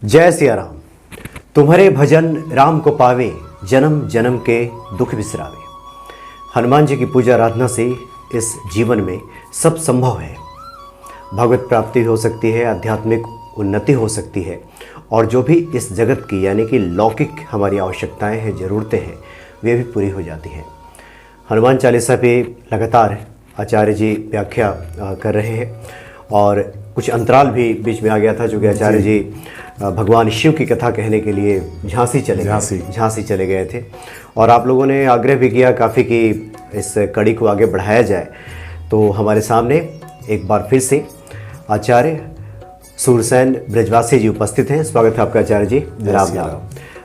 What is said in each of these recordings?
जय सिया राम। तुम्हारे भजन राम को पावे, जन्म जन्म के दुख बिसरावे। हनुमान जी की पूजा आराधना से इस जीवन में सब संभव है। भगवत प्राप्ति हो सकती है, आध्यात्मिक उन्नति हो सकती है, और जो भी इस जगत की यानी कि लौकिक हमारी आवश्यकताएं हैं, ज़रूरतें हैं, वे भी पूरी हो जाती हैं। हनुमान चालीसा पे लगातार आचार्य जी व्याख्या कर रहे हैं, और कुछ अंतराल भी बीच में आ गया था, जो कि आचार्य जी भगवान शिव की कथा कहने के लिए झांसी चले गए थे। और आप लोगों ने आग्रह भी किया काफ़ी कि इस कड़ी को आगे बढ़ाया जाए। तो हमारे सामने एक बार फिर से आचार्य सूरसेन ब्रजवासी जी उपस्थित हैं। स्वागत है आपका आचार्य जी। राम राम।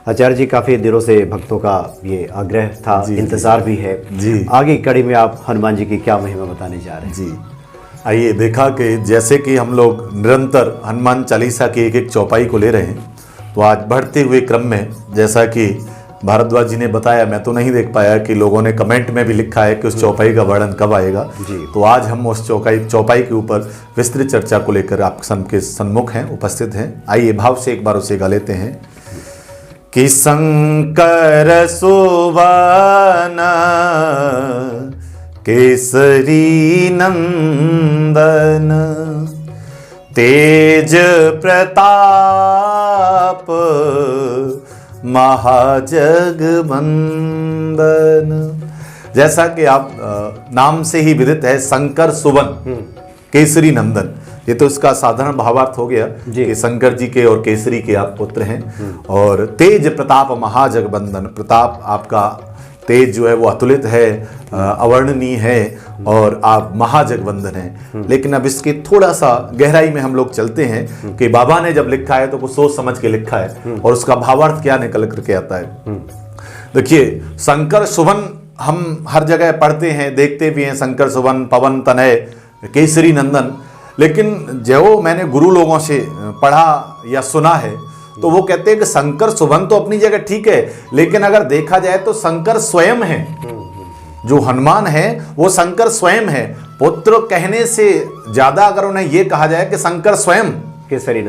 आचार्य जी, काफ़ी दिनों से भक्तों का ये आग्रह था, इंतज़ार भी है जी। आगे कड़ी में आप हनुमान जी की क्या महिमा बताने जा रहे हैं? जी आइए, देखा कि जैसे कि हम लोग निरंतर हनुमान चालीसा की एक एक चौपाई को ले रहे हैं, तो आज बढ़ते हुए क्रम में जैसा कि भारद्वाज जी ने बताया, मैं तो नहीं देख पाया कि लोगों ने कमेंट में भी लिखा है कि उस चौपाई का वर्णन कब आएगा। तो आज हम उस चौपाई के ऊपर विस्तृत चर्चा को लेकर आप सबके सन्मुख हैं, उपस्थित हैं। आइए भाव से एक बार उसे गा लेते हैं कि शंकर सुवन केसरी नंदन, तेज प्रताप महाजगवंदन। जैसा कि आप नाम से ही विदित है, शंकर सुवन केसरी नंदन, ये तो इसका साधारण भावार्थ हो गया कि शंकर जी के और केसरी के आप पुत्र हैं। और तेज प्रताप महाजगवंदन, प्रताप आपका तेज जो है वो अतुलित है, अवर्णनीय है, और आप महाजगवंदन हैं। लेकिन अब इसके थोड़ा सा गहराई में हम लोग चलते हैं कि बाबा ने जब लिखा है तो कुछ सोच समझ के लिखा है, और उसका भावार्थ क्या निकल करके आता है। देखिए, शंकर सुवन हम हर जगह पढ़ते हैं, देखते भी हैं, शंकर सुवन, पवन तनय, केसरी नंदन। लेकिन जो मैंने गुरु लोगों से पढ़ा या सुना है, तो वो कहते हैं कि शंकर सुवन तो अपनी जगह ठीक है, लेकिन अगर देखा जाए तो शंकर स्वयं है। जो हनुमान है वो शंकर स्वयं है। पुत्र कहने से ज्यादा अगर उन्हें ये कहा जाए कि शंकर स्वयं केसरी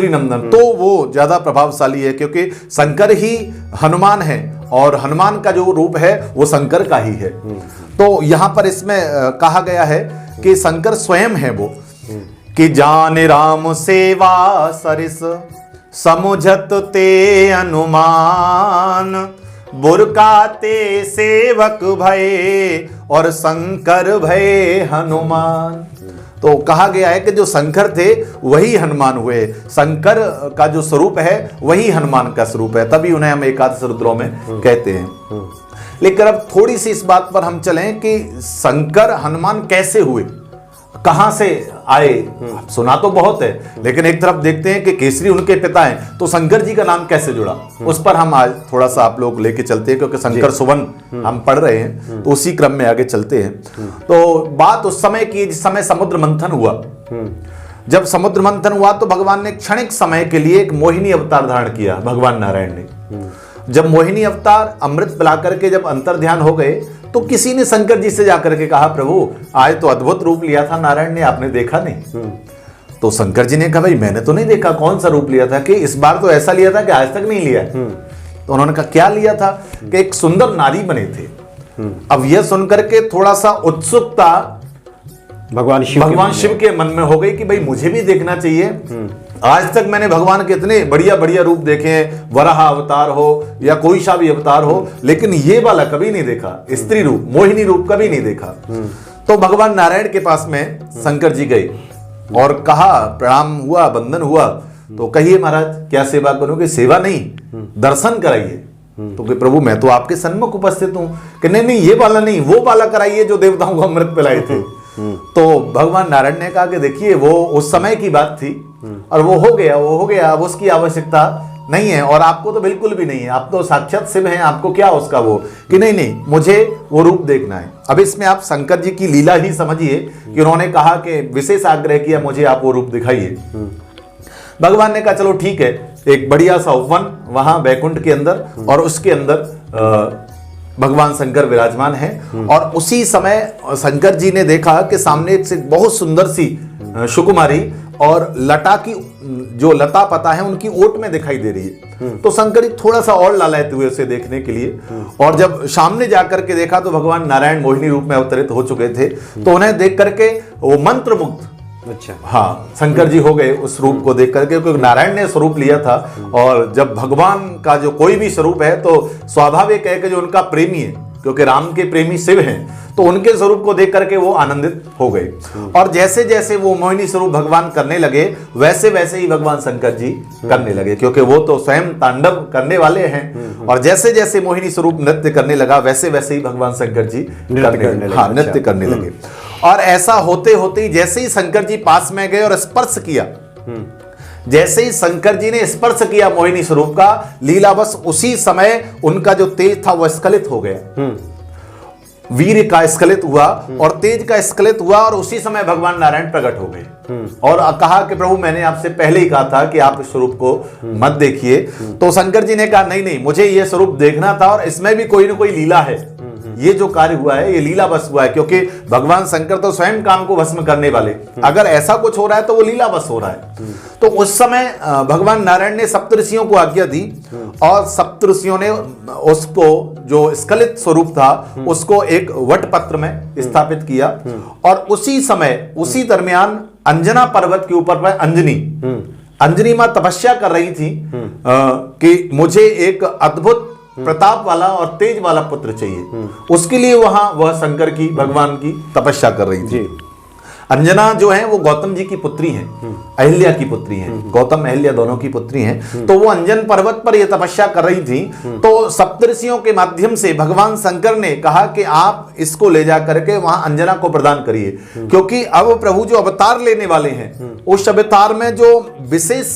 नंदन, तो वो ज्यादा प्रभावशाली है, क्योंकि शंकर ही हनुमान है और हनुमान का जो रूप है वो शंकर का ही है। तो यहां पर इसमें कहा गया है कि शंकर स्वयं है वो, कि जाने राम सेवा सरिस समुझत ते अनुमान, बुरकाते सेवक भय और शंकर भय हनुमान। तो कहा गया है कि जो शंकर थे वही हनुमान हुए, शंकर का जो स्वरूप है वही हनुमान का स्वरूप है, तभी उन्हें हम एकादश रुद्रों में कहते हैं। लेकिन अब थोड़ी सी इस बात पर हम चलें कि शंकर हनुमान कैसे हुए, कहां से आए। सुना तो बहुत है, लेकिन एक तरफ देखते हैं कि केसरी उनके पिता हैं, तो शंकर जी का नाम कैसे जुड़ा, उस पर हम आज थोड़ा सा आप लोग लेके चलते हैं, क्योंकि शंकर सुवन हम पढ़ रहे हैं, तो उसी क्रम में आगे चलते हैं। तो बात उस समय की जिस समय समुद्र मंथन हुआ। जब समुद्र मंथन हुआ तो भगवान ने क्षणिक समय के लिए एक मोहिनी अवतार धारण किया, भगवान नारायण ने। जब मोहिनी अवतार अमृत पिला करके जब अंतर ध्यान हो गए, तो किसी ने शंकर जी से जाकर के कहा, प्रभु आज तो अद्भुत रूप लिया था नारायण ने, आपने देखा नहीं? तो शंकर जी ने कहा, भाई मैंने तो नहीं देखा, कौन सा रूप लिया था, कि इस बार तो ऐसा लिया था कि आज तक नहीं लिया। तो उन्होंने कहा, क्या लिया था? कि एक सुंदर नारी बने थे। अब यह सुनकर के थोड़ा सा उत्सुकता भगवान शिव के मन में हो गई कि भाई मुझे भी देखना चाहिए। आज तक मैंने भगवान के इतने बढ़िया बढ़िया रूप देखे हैं, वराह अवतार हो या कोई सा भी अवतार हो, लेकिन ये वाला कभी नहीं देखा, स्त्री रूप, मोहिनी रूप कभी नहीं देखा। तो भगवान नारायण के पास में शंकर जी गए और कहा, प्रणाम हुआ, बंदन हुआ, तो कहिए महाराज क्या सेवा करोगे? सेवा नहीं, दर्शन कराइए। तो कि प्रभु मैं तो आपके सन्मुख उपस्थित हूं। कि नहीं, ये वाला नहीं, वो वाला कराइए जो देवताओं को अमृत पिलाए थे। तो भगवान नारायण ने कहा कि देखिए वो उस समय की बात थी और वो हो गया, अब उसकी आवश्यकता नहीं है, और आपको तो बिल्कुल भी नहीं है, आप तो साक्षात शिव हैं, आपको क्या उसका वो, कि नहीं मुझे वो रूप देखना है। अब इसमें आप शंकर जी की लीला ही समझिए कि उन्होंने कहा कि विशेष आग्रह किया, मुझे आप वो रूप दिखाइए। भगवान ने कहा चलो ठीक है, एक बढ़िया सा उपवन वहां बैकुंठ के अंदर, और उसके अंदर भगवान शंकर विराजमान हैं। और उसी समय शंकर जी ने देखा कि सामने एक से बहुत सुंदर सी सुकुमारी और लटा की जो लता पता है उनकी ओट में दिखाई दे रही है। तो शंकर जी थोड़ा सा और लालायित हुए उसे देखने के लिए, और जब सामने जाकर के देखा तो भगवान नारायण मोहिनी रूप में अवतरित हो चुके थे। तो उन्हें देख करके वो मंत्र मुग्ध, अच्छा, हाँ, शंकर जी हो गए उस रूप को देख करके, क्योंकि नारायण ने स्वरूप लिया था। और जब भगवान का जो कोई भी स्वरूप है तो स्वाभाविक है कि जो उनका प्रेमी है, क्योंकि राम के प्रेमी शिव हैं, तो उनके स्वरूप को देख करके वो आनंदित हो गए। और जैसे जैसे वो मोहिनी स्वरूप भगवान करने लगे वैसे वैसे ही भगवान शंकर जी करने लगे, क्योंकि वो तो स्वयं तांडव करने वाले हैं। और जैसे जैसे मोहिनी स्वरूप नृत्य करने लगा वैसे वैसे ही भगवान शंकर जी नृत्य करने लगे। और ऐसा होते होते जैसे ही शंकर जी पास में गए और स्पर्श किया, जैसे ही शंकर जी ने स्पर्श किया मोहिनी स्वरूप का, लीला बस उसी समय उनका जो तेज था वह स्खलित हो गया। वीर का स्खलित हुआ और तेज का स्खलित हुआ, और उसी समय भगवान नारायण प्रकट हो गए और कहा कि प्रभु मैंने आपसे पहले ही कहा था कि आप इस स्वरूप को मत देखिए। तो शंकर जी ने कहा नहीं नहीं, मुझे यह स्वरूप देखना था, और इसमें भी कोई ना कोई लीला है। ये जो कार्य हुआ है ये लीला बस हुआ है, क्योंकि भगवान शंकर तो स्वयं काम को भस्म करने वाले, अगर ऐसा कुछ हो रहा है तो वो लीला बस हो रहा है। तो उस समय भगवान नारायण ने सप्तऋषियों को आज्ञा दी, और सप्तऋषियों ने उसको जो स्खलित स्वरूप था उसको एक वट पत्र में स्थापित किया। और उसी समय उसी दरमियान अंजना पर्वत के ऊपर पर अंजनी मां तपस्या कर रही थी कि मुझे एक अद्भुत प्रताप वाला और तेज वाला पुत्र चाहिए। उसके लिए वहां वह शंकर की भगवान की तपस्या कर रही थी। अंजना जो है वो गौतम जी की पुत्री हैं, अहिल्या की पुत्री हैं, गौतम अहिल्या दोनों की पुत्री हैं। तो वो अंजन पर्वत पर ये तपस्या कर रही थी। तो सप्तऋषियों के माध्यम से भगवान शंकर ने कहा कि आप इसको ले जा करके वहां अंजना को प्रदान करिए, क्योंकि अब प्रभु जो अवतार लेने वाले हैं उस अवतार में जो विशेष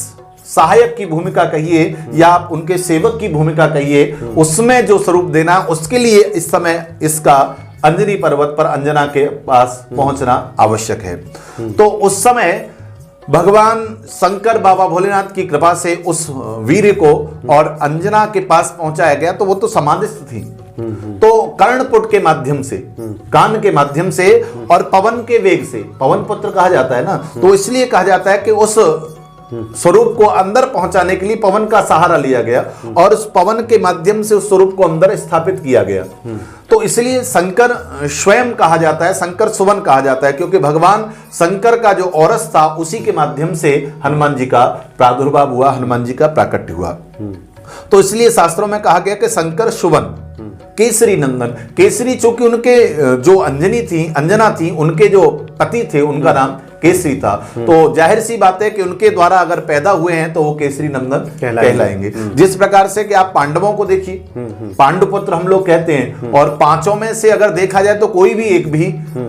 सहायक की भूमिका कहिए या आप उनके सेवक की भूमिका कहिए, उसमें जो स्वरूप देना, उसके लिए इस समय इसका अंजनी पर्वत पर अंजना के पास पहुंचना आवश्यक है। तो उस समय भगवान शंकर बाबा भोलेनाथ की कृपा से उस वीर को और अंजना के पास पहुंचाया गया। तो वो तो समाधिस्थ थी, तो कर्णपुट के माध्यम से, कान के माध्यम से और पवन के वेग से, पवन पुत्र कहा जाता है ना, तो इसलिए कहा जाता है कि उस स्वरूप को अंदर पहुंचाने के लिए पवन का सहारा लिया गया और उस पवन के माध्यम से उस स्वरूप को अंदर स्थापित किया गया। तो इसलिए शंकर स्वयं कहा जाता है, शंकर सुवन कहा जाता है, क्योंकि भगवान शंकर का जो औरस था उसी के माध्यम से हनुमान जी का प्रादुर्भाव हुआ, हनुमान जी का प्राकट्य हुआ। तो इसलिए शास्त्रों में कहा गया कि शंकर सुवन केसरी नंदन, केसरी चूंकि उनके जो अंजना थी उनके जो पति थे उनका नाम केसरी था, तो जाहिर सी बात है कि उनके द्वारा अगर पैदा हुए हैं तो वो केसरी नंदन कहलाएंगे। जिस प्रकार से कि आप पांडवों को देखिए, पांडुपुत्र हम लोग कहते हैं, और पांचों में से अगर देखा जाए तो कोई भी एक भी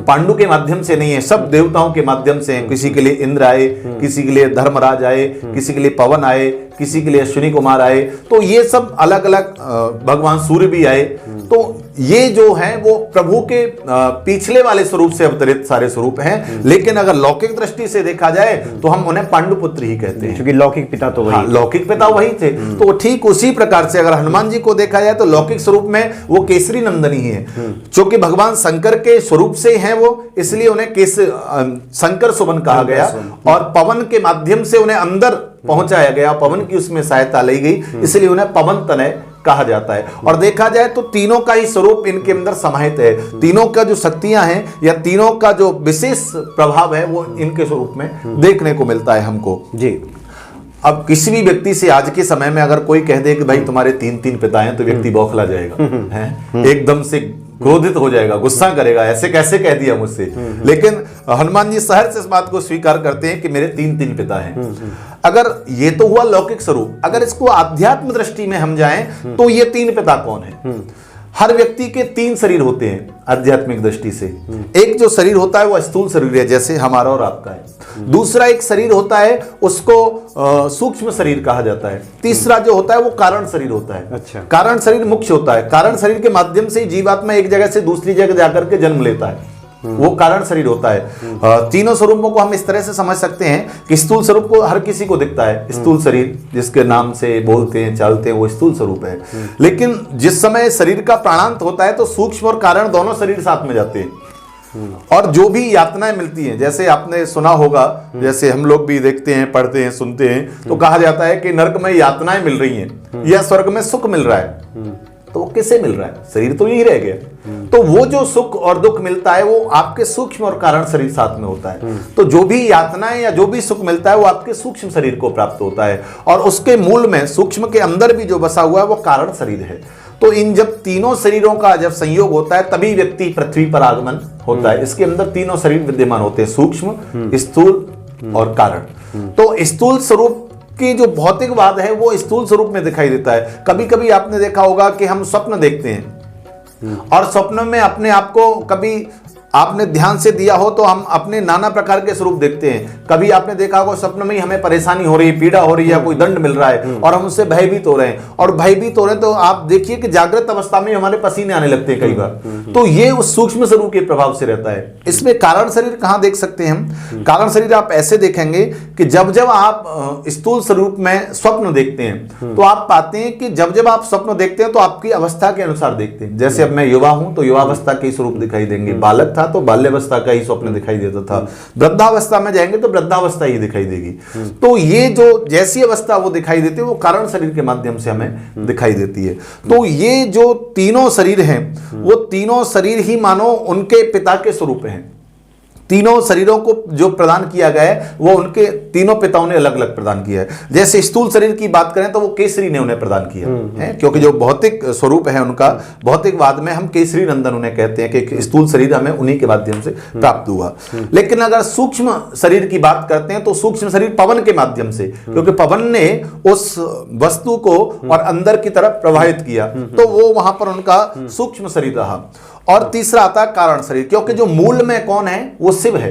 पांडु के माध्यम से नहीं है, सब देवताओं के माध्यम से हैं। किसी के लिए इंद्र आए, किसी के लिए धर्मराज आए, किसी के लिए पवन आए, किसी के लिए अश्विनी कुमार आए, तो ये सब अलग अलग, भगवान सूर्य भी आए। तो ये जो है वो प्रभु के पिछले वाले स्वरूप से अवतरित सारे स्वरूप हैं, लेकिन अगर लौकिक दृष्टि से देखा जाए तो हम उन्हें पांडुपुत्र ही कहते हैं, क्योंकि लौकिक पिता तो वही, हाँ, लौकिक पिता वही थे। तो ठीक उसी प्रकार से अगर हनुमान जी को देखा जाए तो लौकिक स्वरूप में वो केसरी नंदन ही है, क्योंकि भगवान शंकर के स्वरूप से हैं वो, इसलिए उन्हें शंकर सुवन कहा गया। और पवन के माध्यम से उन्हें अंदर पहुंचाया गया, पवन की उसमें सहायता ली गई, इसलिए उन्हें पवन तनय कहा जाता है। और देखा जाए तो तीनों का ही स्वरूप इनके अंदर समाहित है, तीनों का जो शक्तियां हैं या तीनों का जो विशेष प्रभाव है वो इनके स्वरूप में देखने को मिलता है हमको जी। अब किसी भी व्यक्ति से आज के समय में अगर कोई कह दे कि भाई तुम्हारे तीन पिता हैं, तो व्यक्ति बौखला जाएगा, है एकदम से क्रोधित हो जाएगा, गुस्सा करेगा, ऐसे कैसे कह दिया मुझसे। लेकिन हनुमान जी सहर्ष इस बात को स्वीकार करते हैं कि मेरे तीन पिता हैं। अगर ये तो हुआ लौकिक स्वरूप, अगर इसको आध्यात्म दृष्टि में हम जाएं तो ये तीन पिता कौन है? हर व्यक्ति के तीन शरीर होते हैं आध्यात्मिक दृष्टि से। एक जो शरीर होता है वो स्थूल शरीर है, जैसे हमारा और आपका है। दूसरा एक शरीर होता है उसको सूक्ष्म शरीर कहा जाता है। तीसरा जो होता है वो कारण शरीर होता है। अच्छा। कारण शरीर मुख्य होता है, कारण शरीर के माध्यम से जीवात्मा एक जगह से दूसरी जगह जाकर के जन्म लेता है, वो कारण शरीर होता है। तीनों स्वरूपों को हम इस तरह से समझ सकते हैं कि स्थूल स्वरूप को हर किसी को दिखता है, स्थूल शरीर जिसके नाम से बोलते हैं चलते हैं वो स्थूल स्वरूप है। लेकिन जिस समय शरीर का प्राणांत होता है तो सूक्ष्म और कारण दोनों शरीर साथ में जाते हैं। और जो भी यातनाएं मिलती हैं, जैसे आपने सुना होगा, जैसे हम लोग भी देखते हैं, पढ़ते हैं, सुनते हैं, तो कहा जाता है कि नरक में यातनाएं मिल रही हैं या स्वर्ग में सुख मिल रहा है। तो वो किसे मिल रहा है? शरीर तो यही रह गया। तो वो जो सुख और दुख मिलता है वो आपके सूक्ष्म और कारण शरीर साथ में होता है। तो जो भी यातनाएं या जो भी सुख मिलता है वो आपके सूक्ष्म शरीर को प्राप्त होता है, और उसके मूल में सूक्ष्म के अंदर भी जो बसा हुआ है वो कारण शरीर है। तो इन जब तीनों शरीरों का जब संयोग होता है तभी व्यक्ति पृथ्वी पर आगमन होता है। इसके अंदर तीनों शरीर विद्यमान होते हैं, सूक्ष्म, स्थूल और कारण। तो स्थूल स्वरूप कि जो भौतिकवाद है वो स्थूल स्वरूप में दिखाई देता है। कभी कभी आपने देखा होगा कि हम स्वप्न देखते हैं और स्वप्न में अपने आप को, कभी आपने ध्यान से दिया हो तो हम अपने नाना प्रकार के स्वरूप देखते हैं। कभी आपने देखा होगा स्वप्न में ही हमें परेशानी हो रही है, पीड़ा हो रही है, कोई दंड मिल रहा है और हम उससे भयभीत हो रहे हैं, और भयभीत हो रहे हैं तो आप देखिए कि जागृत अवस्था में हमारे पसीने आने लगते हैं कई बार। तो ये उस सूक्ष्म स्वरूप के प्रभाव से रहता है। इसमें कारण शरीर कहां देख सकते हैं हम? कारण शरीर आप ऐसे देखेंगे कि जब जब आप स्थूल स्वरूप में स्वप्न देखते हैं तो आप पाते हैं कि जब जब आप स्वप्न देखते हैं तो आपकी अवस्था के अनुसार देखते हैं। जैसे अब मैं युवा हूं तो युवावस्था के स्वरूप दिखाई देंगे, बालक तो बाल्यावस्था का ही स्वप्न दिखाई देता था, वृद्धावस्था में जाएंगे तो वृद्धावस्था ही दिखाई देगी। तो ये जो जैसी अवस्था वो दिखाई देती है वो कारण शरीर के माध्यम से हमें दिखाई देती है। तो ये जो तीनों शरीर हैं वो तीनों शरीर ही मानो उनके पिता के स्वरूप हैं। तीनों शरीरों को जो प्रदान किया गया है वो उनके तीनों पिताओं ने अलग अलग प्रदान किया है। जैसे स्थूल शरीर की बात करें तो वो केसरी ने उन्हें प्रदान किया है, क्योंकि जो भौतिक स्वरूप है उनका, भौतिकवाद में हम केसरी नंदन उन्हें कहते हैं कि स्थूल शरीर हमें उन्हीं के माध्यम से प्राप्त हुआ। लेकिन अगर सूक्ष्म शरीर की बात करते हैं तो सूक्ष्म शरीर पवन के माध्यम से, क्योंकि पवन ने उस वस्तु को और अंदर की तरफ प्रवाहित किया तो वो वहां पर उनका सूक्ष्म शरीर रहा। और तीसरा आता है कारण शरीर, क्योंकि जो मूल में कौन है वो शिव है।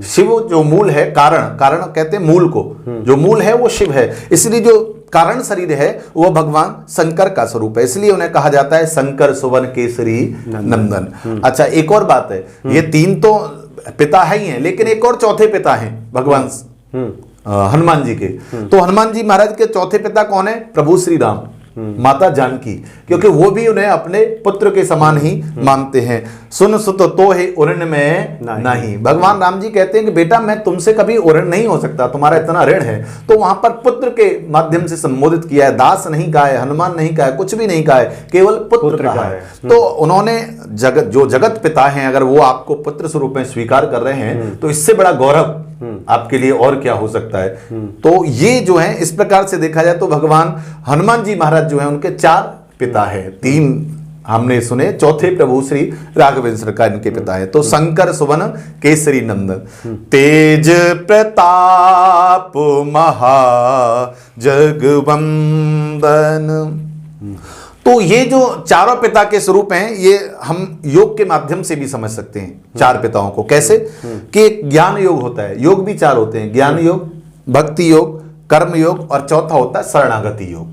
शिव जो मूल है, कारण कहते हैं मूल को, जो मूल है वो शिव है। इसलिए जो कारण शरीर है वो भगवान शंकर का स्वरूप है, इसलिए उन्हें कहा जाता है शंकर सुवन केसरी नंदन। अच्छा, एक और बात है, ये तीन तो पिता है ही हैं, लेकिन एक और चौथे पिता हैं भगवान हनुमान जी के। तो हनुमान जी महाराज के चौथे पिता कौन है? प्रभु श्री राम, माता जानकी, क्योंकि वो भी उन्हें अपने पुत्र के समान ही मानते हैं। सुन सुत तो है उऋण में नहीं। भगवान राम जी कहते हैं कि बेटा मैं तुमसे कभी उऋण नहीं हो सकता, तुम्हारा इतना ऋण है। तो वहां पर पुत्र के माध्यम से संबोधित किया है, दास नहीं कहा है, हनुमान नहीं कहा है, कुछ भी नहीं कहा है, केवल पुत्र कहा है। तो उन्होंने जो जगत पिता हैं, अगर वो आपको पुत्र स्वरूप में स्वीकार कर रहे हैं तो इससे बड़ा गौरव आपके लिए और क्या हो सकता है। तो ये जो है, इस प्रकार से देखा जाए तो भगवान हनुमान जी महाराज जो है उनके चार पिता है, तीन हमने सुने, चौथे प्रभु श्री राघवेंद्र का इनके पिता है। तो शंकर सुवन केसरी नंदन, तेज प्रताप महा जगवंदन। तो ये जो चारों पिता के स्वरूप हैं ये हम योग के माध्यम से भी समझ सकते हैं। चार पिताओं को कैसे कि ज्ञान योग होता है, योग भी चार होते हैं, ज्ञान योग, भक्ति योग, कर्म योग और चौथा होता है शरणागति योग।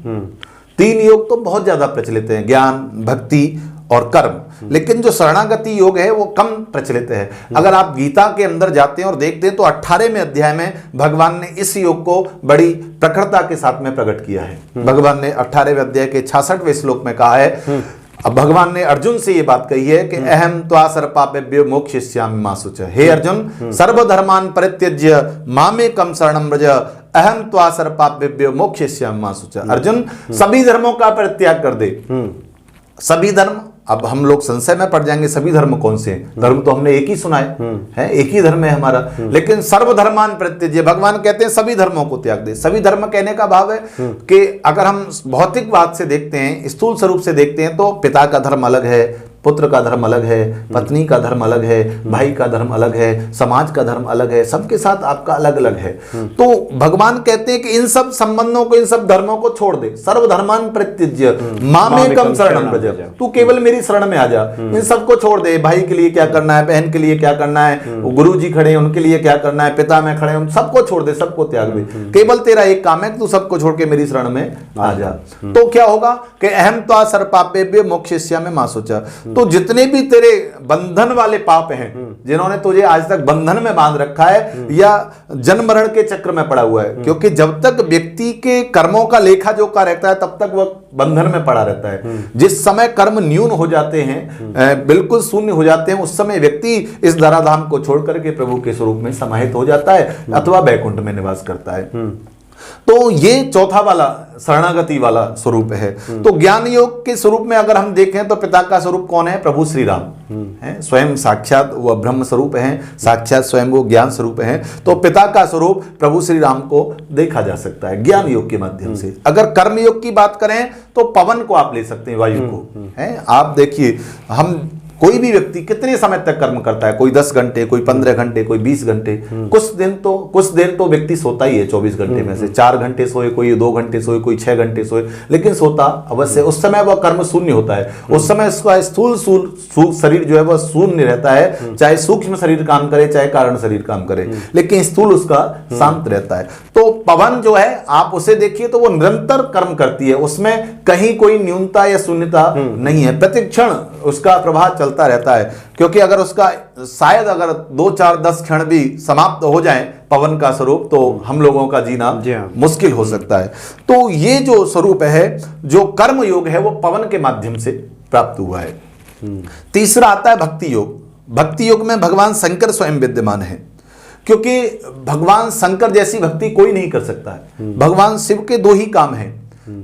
तीन योग तो बहुत ज्यादा प्रचलित हैं, ज्ञान, भक्ति और कर्म, लेकिन जो शरणागति योग है वो कम प्रचलित है। अगर आप गीता के अंदर जाते हैं और देखते हैं तो 18वें अध्याय में भगवान ने इस योग को बड़ी प्रखरता के साथ में प्रकट किया है। भगवान ने 18वें अध्याय के 66वें श्लोक में कहा है, अब भगवान ने अर्जुन से ये बात कही है कि अहम त्वा सर्वपापेभ्यो मोक्षयिष्यामि मा शुचः। हे अर्जुन, सर्वधर्मान् परित्यज्य मामेकं शरणं व्रज, अहम त्वा सर्वपापेभ्यो मोक्षयिष्यामि मा शुचः। अर्जुन, सभी धर्मों का परित्याग कर दे। सभी धर्म, अब हम लोग संशय में पड़ जाएंगे, सभी धर्म कौन से हैं? धर्म तो हमने एक ही सुना है, एक ही धर्म है हमारा। लेकिन सर्वधर्मान परित्यज्य, भगवान कहते हैं सभी धर्मों को त्याग दे। सभी धर्म कहने का भाव है कि अगर हम भौतिकवाद से देखते हैं, स्थूल स्वरूप से देखते हैं तो पिता का धर्म अलग है, पुत्र का धर्म अलग है, पत्नी का धर्म अलग है, भाई का धर्म अलग है, समाज का धर्म अलग है, सबके साथ आपका अलग अलग है। तो भगवान कहते हैं कि इन सब संबंधों को, इन सब धर्मों को छोड़ दे। सर्वधर्मान परित्यज्य मामेकं शरणं व्रज, तू केवल मेरी शरण में आ जा। इन सबको छोड़ दे, भाई के लिए क्या करना है, बहन के लिए क्या करना है, गुरु जी खड़े हैं उनके लिए क्या करना है, पिता में खड़े हैं, सबको छोड़ दे, सबको त्याग दे। केवल तेरा एक काम है कि तू सबको छोड़ के मेरी शरण में आ जा। तो क्या होगा कि अहम त्वा सर्वपापेभ्यो मोक्षयिष्यामि मा शुचः। तो जितने भी तेरे बंधन वाले पाप हैं, जिन्होंने तुझे आज तक बंधन में बांध रखा है या जन्म मरण के चक्र में पड़ा हुआ है, क्योंकि जब तक व्यक्ति के कर्मों का लेखा जोखा रहता है तब तक वह बंधन में पड़ा रहता है। जिस समय कर्म न्यून हो जाते हैं, बिल्कुल शून्य हो जाते हैं, उस समय व्यक्ति इस धराधाम को छोड़ करके प्रभु के स्वरूप में समाहित हो जाता है अथवा बैकुंठ में निवास करता है। तो ये चौथा वाला शरणागति वाला स्वरूप है। तो ज्ञान योग के स्वरूप में अगर हम देखें तो पिता का स्वरूप कौन है? प्रभु श्री राम है। स्वयं साक्षात वह ब्रह्म स्वरूप है, साक्षात स्वयं वो ज्ञान स्वरूप है। तो पिता का स्वरूप प्रभु श्री राम को देखा जा सकता है ज्ञान योग के माध्यम से। अगर कर्म योग की बात करें तो पवन को आप ले सकते हैं, वायु को है। आप देखिए, हम कोई भी व्यक्ति कितने समय तक कर्म करता है? कोई 10 घंटे, कोई 15 घंटे, कोई 20 घंटे। कुछ देर तो व्यक्ति सोता ही है 24 घंटे में से। 4 घंटे सोए, कोई 2 घंटे सोए, कोई 6 घंटे सोए, लेकिन सोता अवश्य। उस समय वह कर्म शून्य होता है। उस समय उसका स्थूल शरीर जो है वह शून्य रहता है, चाहे सूक्ष्म शरीर काम करे चाहे कारण शरीर काम करे, लेकिन स्थूल उसका शांत रहता है। तो पवन जो है आप उसे देखिए तो वो निरंतर कर्म करती है, उसमें कहीं कोई न्यूनता या शून्यता नहीं है। प्रतिक्षण उसका प्रभाव चलता रहता है, क्योंकि अगर उसका शायद अगर 2, 4, 10 क्षण भी समाप्त हो जाए पवन का स्वरूप, तो हम लोगों का जीना मुश्किल हो सकता है। तो ये जो स्वरूप है, जो कर्म योग है, वो पवन के माध्यम से प्राप्त हुआ है। तीसरा आता है भक्ति योग। भक्ति योग में भगवान शंकर स्वयं विद्यमान है, क्योंकि भगवान शंकर जैसी भक्ति कोई नहीं कर सकता है। भगवान शिव के 2 ही काम हैं।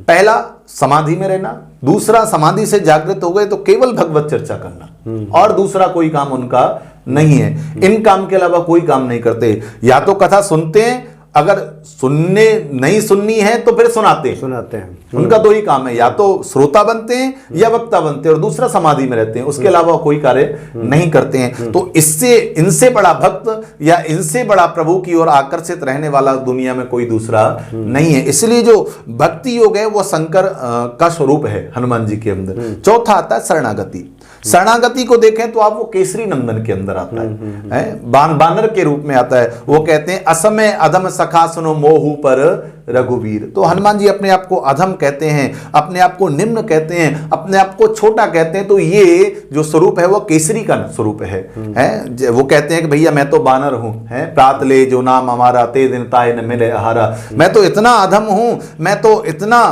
पहला समाधि में रहना, दूसरा समाधि से जागृत हो गए तो केवल भगवत चर्चा करना, और दूसरा कोई काम उनका नहीं है। इन काम के अलावा कोई काम नहीं करते। या तो कथा सुनते हैं, अगर नहीं सुननी है तो फिर सुनाते हैं। उनका 2 ही काम है, या तो श्रोता बनते हैं या वक्ता बनते हैं, और दूसरा समाधि में रहते हैं। उसके अलावा कोई कार्य नहीं करते हैं। तो इनसे बड़ा भक्त या इनसे बड़ा प्रभु की ओर आकर्षित रहने वाला दुनिया में कोई दूसरा नहीं है। इसलिए जो भक्ति योग है वो शंकर का स्वरूप है हनुमान जी के अंदर। चौथा आता है शरणागति। शरणागति को देखें तो आप वो केसरी नंदन के अंदर आता है, बानर के रूप में आता है। वो कहते हैं असमय अधम सखा सुनो मोहू पर रघुवीर। तो हनुमान जी अपने आप को अधम कहते हैं, अपने आप को निम्न कहते हैं, अपने आप को छोटा कहते हैं। तो ये जो स्वरूप है वो केसरी का स्वरूप है। वो कहते हैं कि भैया मैं तो बानर हूं, है प्रात ले जो नाम हमारा ते दिन ताय न मिले आहारा। मैं तो इतना अधम हूं, मैं तो इतना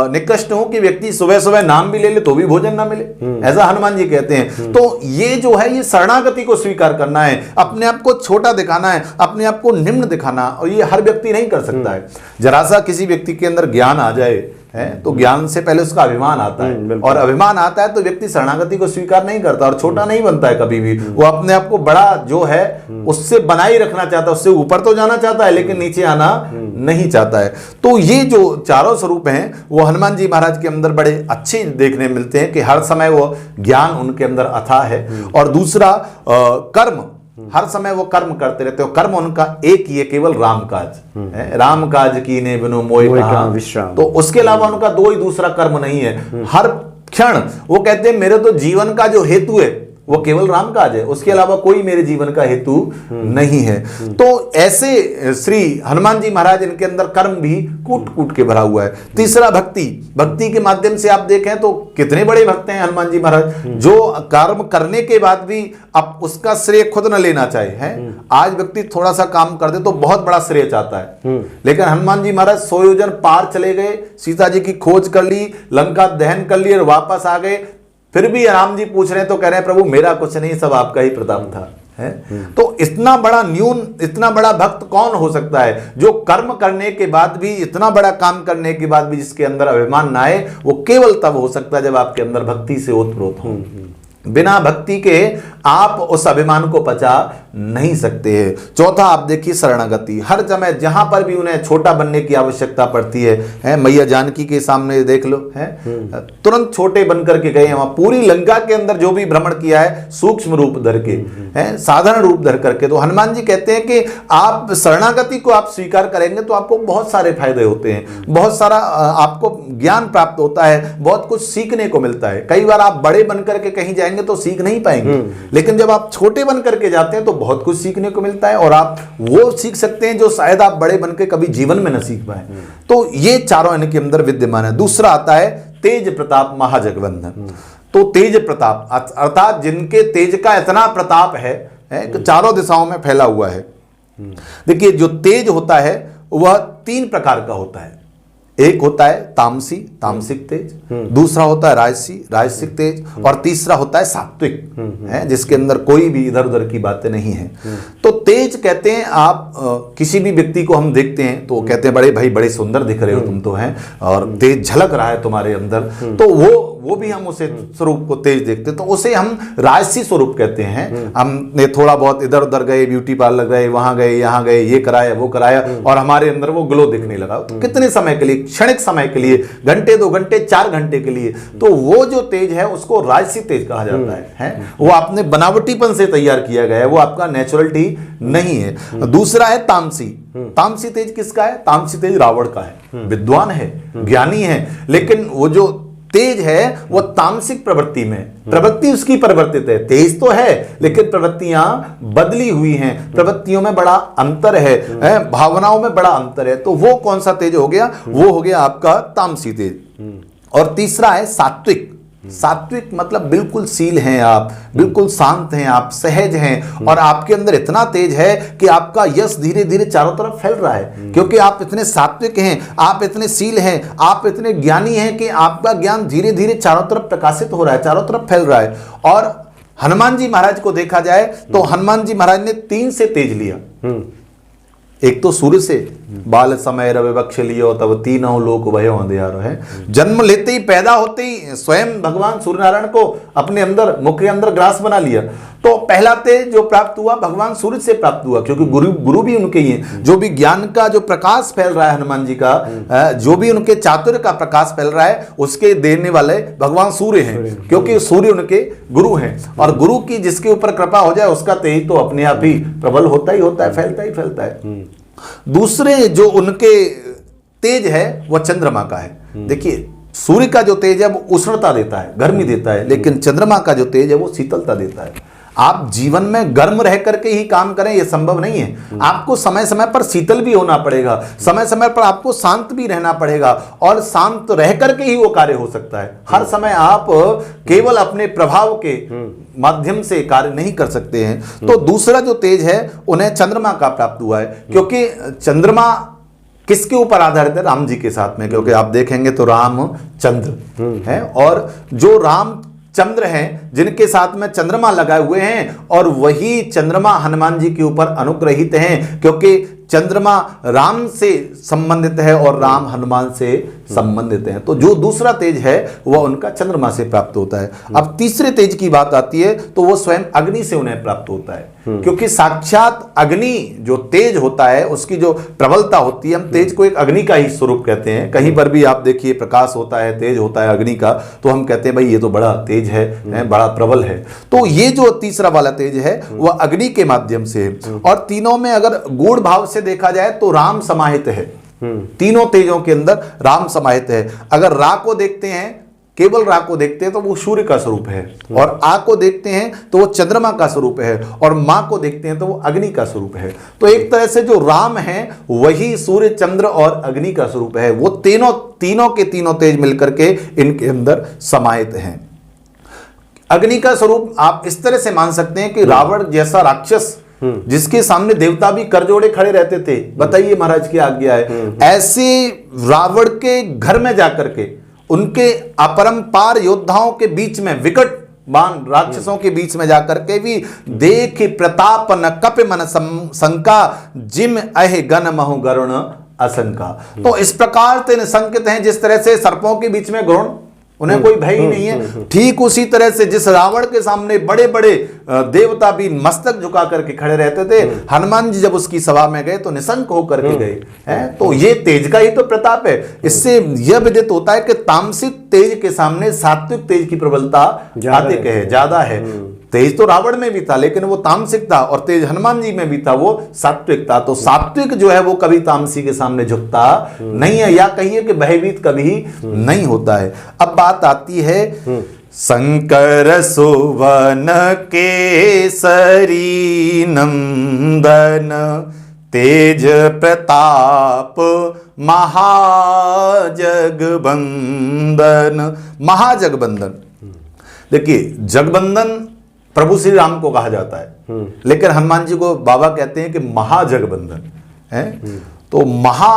निकृष्ट हूं कि व्यक्ति सुबह सुबह नाम भी ले ले तो भी भोजन ना मिले, ऐसा हनुमान जी कहते हैं। तो ये जो है ये शरणागति को स्वीकार करना है, अपने आप को छोटा दिखाना है, अपने आप को निम्न दिखाना, और ये हर व्यक्ति नहीं कर सकता है। जरा सा किसी व्यक्ति के अंदर ज्ञान आ जाए है तो ज्ञान से पहले उसका अभिमान आता है, और अभिमान आता है तो व्यक्ति शरणागति को स्वीकार नहीं करता और छोटा नहीं बनता है कभी भी। वो अपने आप को बड़ा जो है उससे बनाए रखना चाहता है, उससे ऊपर तो जाना चाहता है लेकिन नीचे आना नहीं चाहता है। तो ये जो चारों स्वरूप हैं वो हनुमान जी महाराज के अंदर बड़े अच्छे देखने मिलते हैं कि हर समय वो ज्ञान उनके अंदर अथाह है। और दूसरा कर्म, हर समय वो कर्म करते रहते हो। कर्म उनका एक ही है, केवल राम काज है। राम काज कीने बिनु मोय कहां विश्राम। तो उसके अलावा उनका दूसरा कर्म नहीं है। हर क्षण वो कहते हैं मेरे तो जीवन का जो हेतु है वो केवल राम काज है, उसके अलावा कोई मेरे जीवन का हेतु नहीं है। तो ऐसे श्री हनुमान जी महाराज, इनके अंदर कर्म भी कूट कूट के भरा हुआ है। तीसरा भक्ति। भक्ति के माध्यम से आप देखें तो कितने बड़े भक्त हैं हनुमान जी महाराज, जो कर्म करने के बाद भी अब उसका श्रेय खुद न लेना चाहे है। आज व्यक्ति थोड़ा सा काम कर दे तो बहुत बड़ा श्रेय चाहता है, लेकिन हनुमान जी महाराज 100 योजन पार चले गए, सीता जी की खोज कर ली, लंका दहन कर ली और वापस आ गए। फिर भी राम जी पूछ रहे हैं तो कह रहे हैं प्रभु मेरा कुछ नहीं, सब आपका ही प्रताप था है। तो इतना बड़ा भक्त कौन हो सकता है जो कर्म करने के बाद भी, इतना बड़ा काम करने के बाद भी जिसके अंदर अभिमान ना आए? वो केवल तब हो सकता है जब आपके अंदर भक्ति से ओतप्रोत हो। बिना भक्ति के आप उस अभिमान को पचा नहीं सकते हैं। चौथा आप देखिए शरणागति। हर समय जहां पर भी उन्हें छोटा बनने की आवश्यकता पड़ती है, मैया जानकी के सामने देख लो है, तुरंत छोटे बनकर के गए। वहां पूरी लंका के अंदर जो भी भ्रमण किया है सूक्ष्म रूप धर के है, साधारण रूप धर करके। तो हनुमान जी कहते हैं कि आप शरणागति को आप स्वीकार करेंगे तो आपको बहुत सारे फायदे होते हैं, बहुत सारा आपको ज्ञान प्राप्त होता है, बहुत कुछ सीखने को मिलता है। कई बार आप बड़े बनकर के कहीं जाएंगे तो सीख नहीं पाएंगे, लेकिन जब आप छोटे बन करके जाते हैं तो बहुत कुछ सीखने को मिलता है, और आप वो सीख सकते हैं जो शायद आप बड़े बनकर कभी जीवन में न सीख पाए। तो ये चारों इनके अंदर विद्यमान है। दूसरा आता है तेज प्रताप महाजगवंदन। तो तेज प्रताप अर्थात जिनके तेज का इतना प्रताप है कि चारों दिशाओं में फैला हुआ है। देखिए, जो तेज होता है वह 3 प्रकार का होता है। एक होता है तामसी, तामसिक तेज, दूसरा होता है राजसी, राजसिक तेज, और तीसरा होता है सात्विक, है जिसके अंदर कोई भी इधर उधर की बातें नहीं है। तो तेज कहते हैं, आप किसी भी व्यक्ति को हम देखते हैं तो कहते हैं बड़े भाई बड़े सुंदर दिख रहे हो तुम तो, हैं और तेज झलक रहा है तुम्हारे अंदर, तो वो भी हम उसे स्वरूप को तेज देखते हैं, तो उसे हम राजसी स्वरूप कहते हैं। हमने थोड़ा बहुत इधर उधर गए, ब्यूटी पार्लर गए, वहां गए, यहाँ गए, ये कराया वो कराया, और हमारे अंदर वो ग्लो दिखने लगा। तो कितने समय के लिए, क्षणिक समय के लिए, घंटे 2 घंटे 4 घंटे के लिए, तो वो जो तेज है उसको राजसी तेज कहा जाता है? वो आपने बनावटीपन से तैयार किया गया है, वो आपका नेचुरलिटी नहीं है। दूसरा है तामसी। तामसी तेज किसका है? तामसी तेज रावण का है, विद्वान है, ज्ञानी है, लेकिन वो जो तेज है वो तामसिक प्रवृत्ति में, प्रवृत्ति उसकी परिवर्तित है। तेज तो है लेकिन प्रवृत्तियां बदली हुई हैं, प्रवृत्तियों में बड़ा अंतर है, भावनाओं में बड़ा अंतर है। तो वो कौन सा तेज हो गया? वो हो गया आपका तामसी तेज। और तीसरा है सात्विक। सात्विक मतलब बिल्कुल शील हैं आप, बिल्कुल शांत हैं आप, सहज हैं, और आपके अंदर इतना तेज है कि आपका यश धीरे धीरे चारों तरफ फैल रहा है, क्योंकि आप इतने सात्विक हैं, आप इतने शील हैं, आप इतने ज्ञानी हैं कि आपका ज्ञान धीरे धीरे चारों तरफ प्रकाशित हो रहा है, चारों तरफ फैल रहा है। और हनुमान जी महाराज को देखा जाए तो हनुमान जी महाराज ने 3 से तेज लिया। एक तो सूर्य से, बाल समय रवि बक्ष लियो तब तीनों लोक भयो अंधियारो है। जन्म लेते ही, पैदा होते ही स्वयं भगवान सूर्य नारायण को अपने अंदर, मुख के अंदर ग्रास बना लिया। तो पहला तेज जो प्राप्त हुआ भगवान सूर्य से प्राप्त हुआ, क्योंकि गुरु भी उनके ही हैं। जो भी ज्ञान का जो प्रकाश फैल रहा है हनुमान जी का, जो भी उनके चातुर्य का प्रकाश फैल रहा है, उसके देने वाले भगवान सूर्य हैं, क्योंकि सूर्य उनके गुरु हैं। और गुरु की जिसके ऊपर कृपा हो जाए उसका तेज तो अपने आप ही प्रबल होता ही होता है, फैलता ही फैलता है। दूसरे जो उनके तेज है वह चंद्रमा का है। देखिए, सूर्य का जो तेज है वो उष्णता देता है, गर्मी देता है, लेकिन चंद्रमा का जो तेज है वो शीतलता देता है। आप जीवन में गर्म रह करके ही काम करें ये संभव नहीं है। आपको समय समय पर शीतल भी होना पड़ेगा, समय समय पर आपको शांत भी रहना पड़ेगा, और शांत रह करके ही वो कार्य हो सकता है। हर समय आप केवल अपने प्रभाव के माध्यम से कार्य नहीं कर सकते हैं। तो दूसरा जो तेज है उन्हें चंद्रमा का प्राप्त हुआ है, क्योंकि चंद्रमा किसके ऊपर आधारित है? राम जी के साथ में, क्योंकि आप देखेंगे तो राम चंद्र है, और जो राम चंद्र हैं जिनके साथ में चंद्रमा लगाए हुए हैं, और वही चंद्रमा हनुमान जी के ऊपर अनुग्रहित हैं, क्योंकि चंद्रमा राम से संबंधित है और राम हनुमान से संबंधित है। तो जो दूसरा तेज है वह उनका चंद्रमा से प्राप्त होता है। अब तीसरे तेज की बात आती है तो वो स्वयं अग्नि से उन्हें प्राप्त होता है, क्योंकि साक्षात अग्नि जो तेज होता है उसकी जो प्रबलता होती है, हम तेज को एक अग्नि का ही स्वरूप कहते हैं। कहीं पर भी आप देखिए प्रकाश होता है, तेज होता है अग्नि का, तो हम कहते हैं भाई ये तो बड़ा तेज है, बड़ा प्रबल है। तो ये जो तीसरा वाला तेज है वह अग्नि के माध्यम से है। और तीनों में अगर गूढ़ भाव से देखा जाए तो राम समाहित है, तीनों तेजों के अंदर राम समाहित है। अगर रा को देखते हैं, केवल रा को देखते हैं तो वो सूर्य का स्वरूप है, और आ को देखते हैं तो वो चंद्रमा का स्वरूप है, और मां को देखते हैं तो वो अग्नि का स्वरूप है। तो एक तरह से जो राम है वही सूर्य, चंद्र और अग्नि का स्वरूप है। वो तीनों के तीनों तेज मिलकर के इनके अंदर समाहित हैं। अग्नि का स्वरूप आप इस तरह से मान सकते हैं कि रावण जैसा राक्षस जिसके सामने देवता भी कर जोड़े खड़े रहते थे, बताइए महाराज की आज्ञा है, ऐसे रावण के घर में जाकर के उनके अपरंपार योद्धाओं के बीच में, विकट बाण राक्षसों के बीच में जाकर के भी देख प्रताप न कप मन शंका जिम अह गण महु गरुण असंका। तो इस प्रकार से संकेत हैं, जिस तरह से सर्पों के बीच में गरुण, उन्हें कोई भय ही नहीं है, ठीक उसी तरह से जिस रावण के सामने बड़े बड़े देवता भी मस्तक झुका करके खड़े रहते थे, हनुमान जी जब उसकी सभा में गए तो निशंक होकर के गए हैं। तो ये तेज का ही तो प्रताप है। इससे यह विदित होता है कि तामसिक तेज के सामने सात्विक तेज की प्रबलता अधिक है, ज्यादा है। तेज तो रावण में भी था लेकिन वो तामसिक था, और तेज हनुमान जी में भी था, वो सात्विक था। तो सात्विक जो है वो कभी तामसी के सामने झुकता नहीं है, या कहिए कि भयभीत कभी नहीं होता है। अब बात आती है शंकर सुवन केसरी नंदन तेज प्रताप महाजगबंदन। महाजगबंदन, देखिए जगबंधन प्रभु श्री राम को कहा जाता है, लेकिन हनुमान जी को बाबा कहते हैं कि महाजगबंधन है। तो महा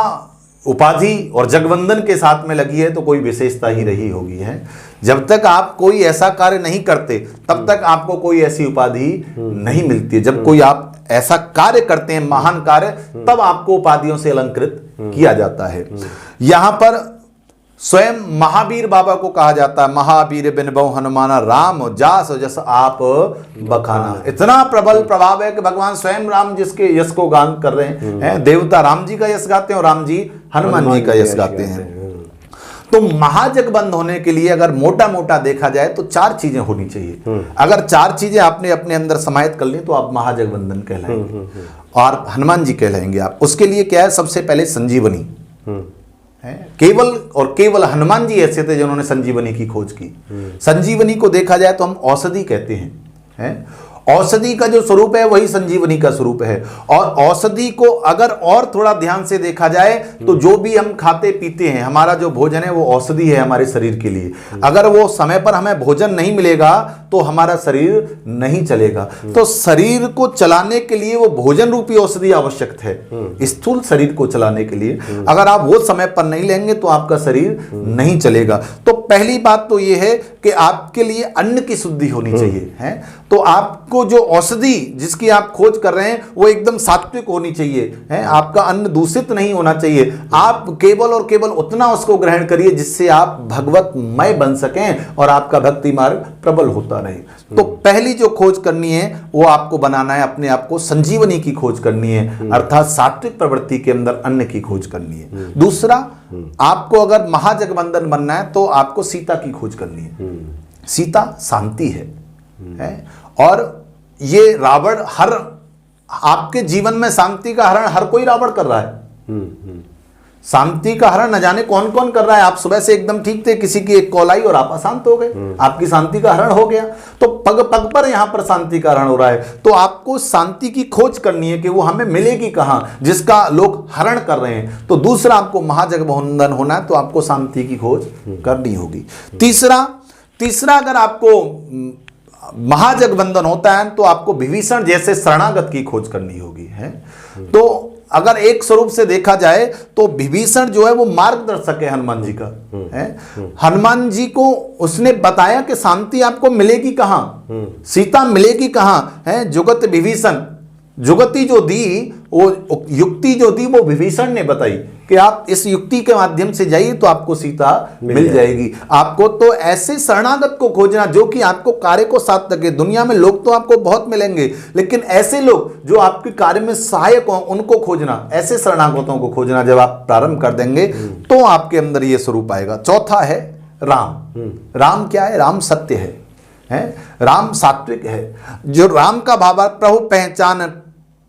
उपाधि और जगबंधन के साथ में लगी है तो कोई विशेषता ही रही होगी है। जब तक आप कोई ऐसा कार्य नहीं करते तब तक आपको कोई ऐसी उपाधि नहीं मिलती है। जब कोई आप ऐसा कार्य करते हैं, महान कार्य, तब आपको उपाधियों से अलंकृत किया जाता है। यहां पर स्वयं महावीर बाबा को कहा जाता है, महावीर बिन बहु हनुमाना राम जास जस आप बखाना। इतना प्रबल प्रभाव है कि भगवान स्वयं राम जिसके यश को गान कर रहे हैं, देवता राम जी का यश गाते हैं और राम जी हनुमान जी का यश गाते हैं। तो महाजगबंध होने के लिए अगर मोटा मोटा देखा जाए तो 4 चीजें होनी चाहिए। अगर 4 चीजें आपने अपने अंदर समाहित कर ली तो आप महाजगबंधन कहलाएंगे और हनुमान जी कहलाएंगे आप। उसके लिए क्या है, सबसे पहले संजीवनी है। केवल और केवल हनुमान जी ऐसे थे जिन्होंने संजीवनी की खोज की। संजीवनी को देखा जाए तो हम औषधि कहते हैं। औषधि का जो स्वरूप है वही संजीवनी का स्वरूप है। और औषधि को अगर और थोड़ा ध्यान से देखा जाए तो जो भी हम खाते पीते हैं, हमारा जो भोजन है वो औषधि है हमारे शरीर के लिए। अगर वो समय पर हमें भोजन नहीं मिलेगा तो हमारा शरीर नहीं चलेगा। तो शरीर को चलाने के लिए वो भोजन रूपी औषधि आवश्यक है, स्थूल शरीर को चलाने के लिए। अगर आप वो समय पर नहीं लेंगे तो आपका शरीर नहीं चलेगा। तो पहली बात तो ये है कि आपके लिए अन्न की शुद्धि होनी चाहिए है। तो आपको जो औषधि जिसकी आप खोज कर रहे हैं वो एकदम सात्विक होनी चाहिए है। आपका अन्न दूषित नहीं होना चाहिए। आप केवल और केवल उतना उसको ग्रहण करिए जिससे आप भगवतमय बन सकें और आपका भक्ति मार्ग प्रबल होता रहे। तो पहली जो खोज करनी है वो आपको बनाना है, अपने आप को संजीवनी की खोज करनी है, अर्थात सात्विक प्रवृत्ति के अंदर अन्न की खोज करनी है। दूसरा, आपको अगर महाजगबंधन बनना है तो आपको सीता की खोज करनी है। सीता शांति है। और ये रावण हर आपके जीवन में शांति का हरण हर कोई रावण कर रहा है। शांति का हरण न जाने कौन कौन कर रहा है। आप सुबह से एकदम ठीक थे, किसी की एक कॉल आई और आप अशांत हो गए, आपकी शांति का हरण हो गया। तो पग पग पर यहां पर शांति का हरण हो रहा है। तो आपको शांति की खोज करनी है कि वो हमें मिलेगी कहां, जिसका लोग हरण कर रहे हैं। तो दूसरा, आपको महाजगबंधन होना है तो आपको शांति की खोज करनी होगी। तीसरा अगर आपको महाजगबंधन होता है तो आपको विभीषण जैसे शरणागत की खोज करनी होगी है। तो अगर एक स्वरूप से देखा जाए तो विभीषण जो है वो मार्गदर्शक है हनुमान जी का है। हनुमान जी को उसने बताया कि शांति आपको मिलेगी कहां, सीता मिलेगी कहां है। जुगत विभीषण, जुगति जो दी, वो युक्ति जो दी वो विभीषण ने बताई कि आप इस युक्ति के माध्यम से जाइए तो आपको सीता मिल जाएगी। आपको तो ऐसे शरणागत को खोजना जो कि आपको कार्य को साथ लगे। दुनिया में लोग तो आपको बहुत मिलेंगे, लेकिन ऐसे लोग जो आपके कार्य में सहायक हों उनको खोजना, ऐसे शरणागतों को खोजना जब आप प्रारंभ कर देंगे तो आपके अंदर ये स्वरूप आएगा। चौथा है राम। राम क्या है? राम सत्य है। राम सात्विक है। जो राम का भाव प्रभु पहचान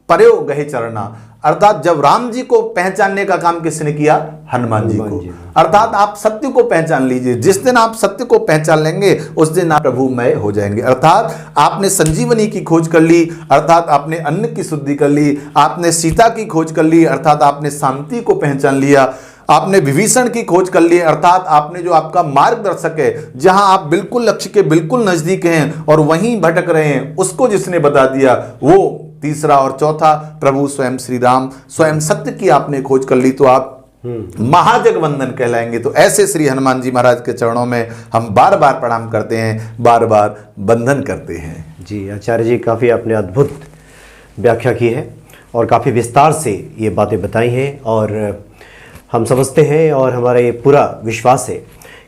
पर्यो गहे चरना, अर्थात जब राम जी को पहचानने का काम किसने किया? हनुमान जी को। अर्थात आप सत्य को पहचान लीजिए। जिस दिन आप सत्य को पहचान लेंगे उस दिन आप प्रभुमय हो जाएंगे। अर्थात आपने संजीवनी की खोज कर ली, अर्थात आपने अन्न की शुद्धि कर ली, आपने सीता की खोज कर ली, अर्थात आपने शांति को पहचान लिया, आपने विभीषण की खोज कर ली, अर्थात आपने जो आपका मार्गदर्शक है, जहां आप बिल्कुल लक्ष्य के बिल्कुल नजदीक हैं और वहीं भटक रहे हैं, उसको जिसने बता दिया, वो तीसरा और चौथा प्रभु स्वयं श्री राम, स्वयं सत्य की आपने खोज कर ली तो आप महाजगबंधन कहलाएंगे। तो ऐसे श्री हनुमान जी महाराज के चरणों में हम बार बार प्रणाम करते हैं, बार बार बंधन करते हैं। जी आचार्य जी, काफ़ी आपने अद्भुत व्याख्या की है और काफ़ी विस्तार से ये बातें बताई हैं। और हम समझते हैं और हमारा ये पूरा विश्वास है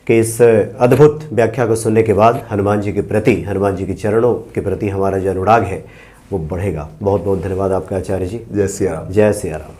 कि इस अद्भुत व्याख्या को सुनने के बाद हनुमान जी के प्रति, हनुमान जी के चरणों के प्रति हमारा जो अनुराग है वो बढ़ेगा। बहुत बहुत धन्यवाद आपका आचार्य जी। जय सिया राम। जय सिया राम।